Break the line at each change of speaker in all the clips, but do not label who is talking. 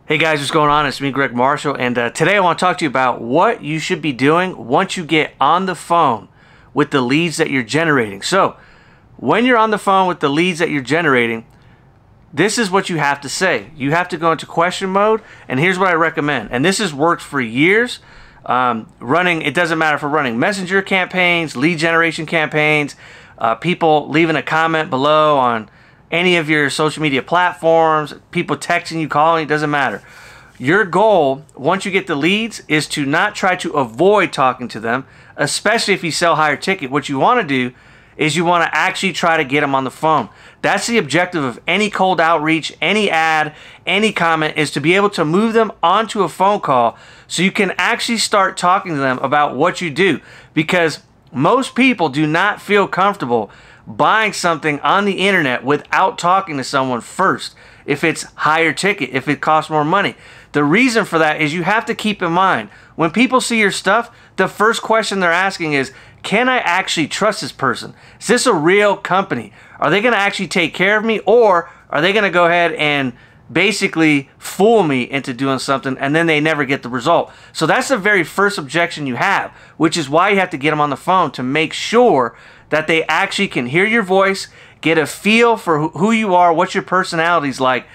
Hey guys, what's going on? It's me, Greg Marshall, and today I want to talk to you about what you should be doing once you get on the phone with the leads that you're generating. So, when you're on the phone with the leads that you're generating, this is what you have to say. You have to go into question mode, and here's what I recommend. And this has worked for years. It doesn't matter if we're running messenger campaigns, lead generation campaigns, people leaving a comment below on any of your social media platforms, people texting you, calling, it doesn't matter. Your goal, once you get the leads, is to not try to avoid talking to them, especially if you sell higher ticket. What you want to do is you want to actually try to get them on the phone. That's the objective of any cold outreach, any ad, any comment, is to be able to move them onto a phone call so you can actually start talking to them about what you do. Because most people do not feel comfortable buying something on the internet without talking to someone first. If it's higher ticket, if it costs more money. The reason for that is you have to keep in mind, when people see your stuff, the first question they're asking is, can I actually trust this person? Is this a real company? Are they going to actually take care of me? Or are they going to go ahead and basically fool me into doing something and then they never get the result? So that's the very first objection you have, which is why you have to get them on the phone to make sure that they actually can hear your voice, get a feel for who you are, what your personality's like,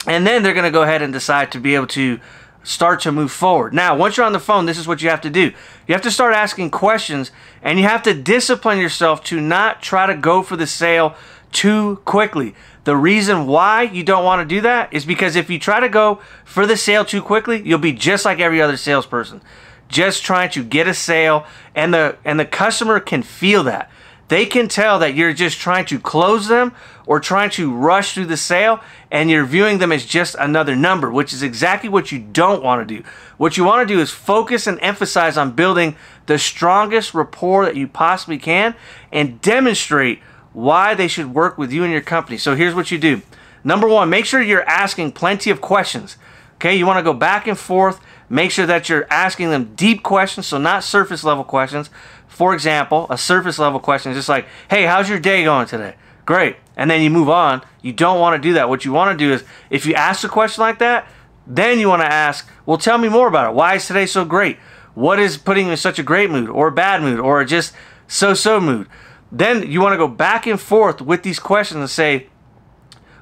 and then they're going to go ahead and decide to be able to start to move forward. Now, once you're on the phone, this is what you have to do. You have to start asking questions, and you have to discipline yourself to not try to go for the sale too quickly. The reason why you don't want to do that is because if you try to go for the sale too quickly, you'll be just like every other salesperson, just trying to get a sale, and the customer can feel that. They can tell that you're just trying to close them or trying to rush through the sale, and you're viewing them as just another number, which is exactly what you don't want to do. What you want to do is focus and emphasize on building the strongest rapport that you possibly can and demonstrate why they should work with you and your company. So here's what you do. Number one, make sure you're asking plenty of questions. Okay, you want to go back and forth. Make sure that you're asking them deep questions, so not surface level questions. For example, a surface level question is just like, hey, how's your day going today? Great. And then you move on. You don't want to do that. What you want to do is, if you ask a question like that, then you want to ask, well, tell me more about it. Why is today so great? What is putting you in such a great mood or a bad mood or just so-so mood? Then you want to go back and forth with these questions and say,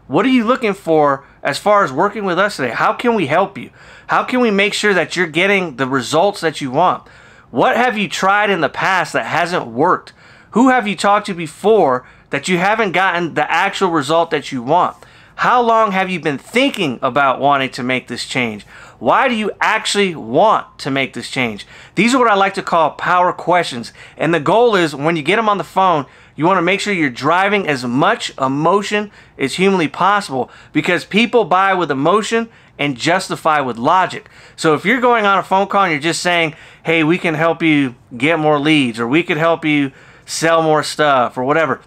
what are you looking for as far as working with us today? How can we help you? How can we make sure that you're getting the results that you want? What have you tried in the past that hasn't worked? Who have you talked to before that you haven't gotten the actual result that you want? How long have you been thinking about wanting to make this change? Why do you actually want to make this change? These are what I like to call power questions. And the goal is, when you get them on the phone, you want to make sure you're driving as much emotion as humanly possible, because people buy with emotion and justify with logic. So if you're going on a phone call and you're just saying, hey, we can help you get more leads, or we could help you sell more stuff, or whatever,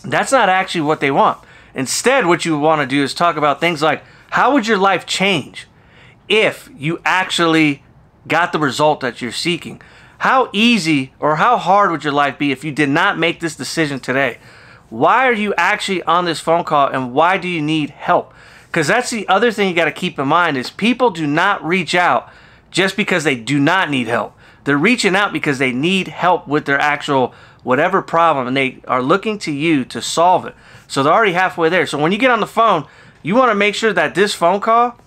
that's not actually what they want. Instead, what you want to do is talk about things like, how would your life change if you actually got the result that you're seeking? How easy or how hard would your life be if you did not make this decision today? Why are you actually on this phone call, and why do you need help? Because that's the other thing you got to keep in mind, is people do not reach out just because they do not need help. They're reaching out because they need help with their actual whatever problem, and they are looking to you to solve it. So they're already halfway there. So when you get on the phone, you want to make sure that this phone call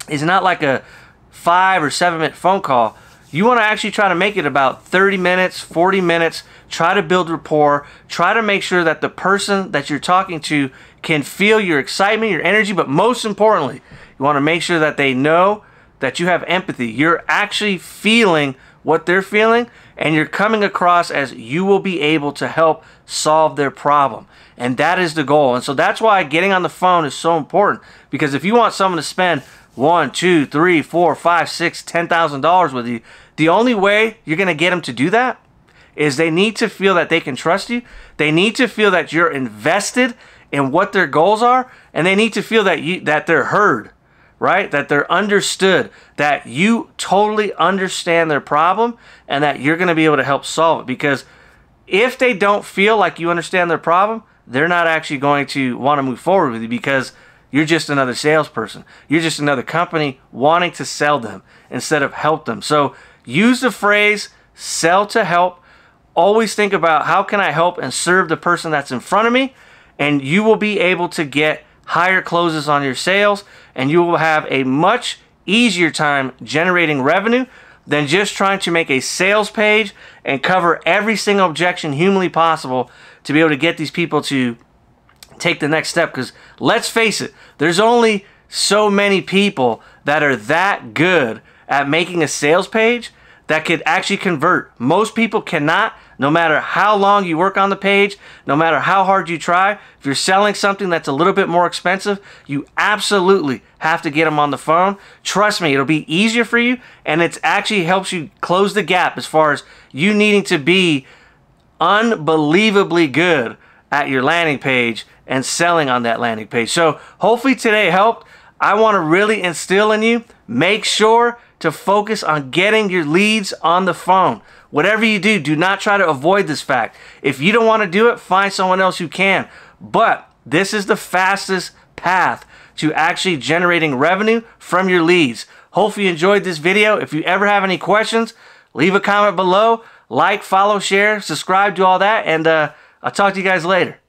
is not like a 5 or 7 minute phone call. You want to actually try to make it about 30 minutes, 40 minutes. Try to build rapport. Try to make sure that the person that you're talking to can feel your excitement, your energy, but most importantly, you want to make sure that they know that you have empathy. You're actually feeling what they're feeling, and you're coming across as you will be able to help solve their problem. And that is the goal. And so that's why getting on the phone is so important, because if you want someone to spend $1, $2, $3, $4, $5, $6, $10,000 with you, the only way you're going to get them to do that is they need to feel that they can trust you. They need to feel that you're invested in what their goals are, and they need to feel that they're heard, right? That they're understood, that you totally understand their problem, and that you're going to be able to help solve it. Because if they don't feel like you understand their problem, they're not actually going to want to move forward with you, because you're just another salesperson. You're just another company wanting to sell them instead of help them. So use the phrase sell to help. Always think about how can I help and serve the person that's in front of me, and you will be able to get higher closes on your sales, and you will have a much easier time generating revenue than just trying to make a sales page and cover every single objection humanly possible to be able to get these people to take the next step. Because let's face it, there's only so many people that are that good at making a sales page that could actually convert. Most people cannot, no matter how long you work on the page, no matter how hard you try. If you're selling something that's a little bit more expensive, you absolutely have to get them on the phone. Trust me, it'll be easier for you, and it actually helps you close the gap as far as you needing to be unbelievably good at your landing page and selling on that landing page. So hopefully today helped. I want to really instill in you, make sure to focus on getting your leads on the phone. Whatever you do, do not try to avoid this fact. If you don't want to do it, find someone else who can. But this is the fastest path to actually generating revenue from your leads. Hopefully you enjoyed this video. If you ever have any questions, leave a comment below. Like, follow, share, subscribe, do all that, and I'll talk to you guys later.